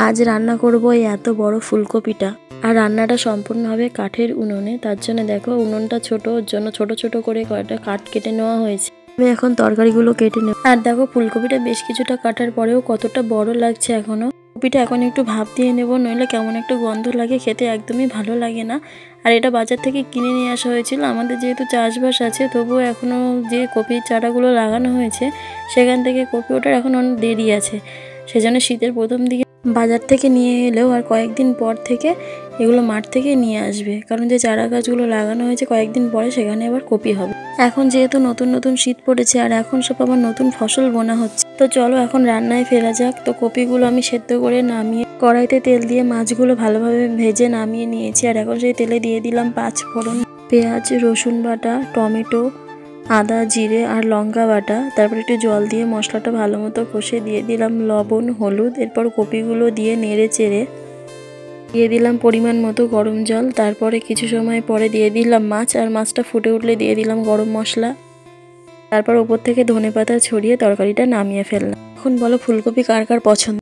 আজ রান্না করব এই এত বড় ফুলকপিটা। আর রান্নাটা সম্পূর্ণ হবে কাঠের উনুনে। তার জন্য দেখো উনুনটা ছোট, ওর জন্য ছোট ছোট করে কয়েকটা কাঠ কেটে নেওয়া হয়েছে। আমি এখন তরকারিগুলো কেটে নেব। আর দেখো ফুলকপিটা বেশ কিছুটা কাটার পরেও কতটা বড় লাগছে এখনো। কপিটা এখন একটু ভাপ দিয়ে নেব, নইলে কেমন একটা গন্ধ লাগে, খেতে একদমই ভালো লাগে না। আর এটা বাজার থেকে কিনে নিয়ে আসা হয়েছিল। আমাদের যেহেতু চাষবাস আছে, তবুও এখনও যে কপির চারাগুলো লাগানো হয়েছে সেখান থেকে কপি ওঠার এখন অনেক দেরি আছে। সেজন্য শীতের প্রথম দিকে বাজার থেকে নিয়ে এলেও আর কয়েকদিন পর থেকে এগুলো মাঠ থেকে নিয়ে আসবে, কারণ যে চারা গাছগুলো লাগানো হয়েছে কয়েকদিন পরে সেখানে আবার কপি হবে। এখন যেহেতু নতুন নতুন শীত পড়েছে আর এখন সব আবার নতুন ফসল বোনা হচ্ছে, তো চলো এখন রান্নায় ফেরা যাক। তো কপিগুলো আমি সেদ্ধ করে নামিয়ে কড়াইতে তেল দিয়ে মাছগুলো ভালোভাবে ভেজে নামিয়ে নিয়েছি। আর এখন সেই তেলে দিয়ে দিলাম 5 ফোড়ন, পেঁয়াজ, রসুন বাটা, টমেটো, আদা, জিরে আর লঙ্কা বাটা। তারপর একটু জল দিয়ে মশলাটা ভালো মতো কষে দিয়ে দিলাম লবণ, হলুদ। এরপর কপিগুলো দিয়ে নেড়ে চেড়ে দিয়ে দিলাম পরিমাণ মতো গরম জল। তারপরে কিছু সময় পরে দিয়ে দিলাম মাছ, আর মাছটা ফুটে উঠলে দিয়ে দিলাম গরম মশলা। তারপর ওপর থেকে ধনেপাতা ছড়িয়ে তরকারিটা নামিয়ে ফেললাম। এখন বলো ফুলকপি কার কার পছন্দ।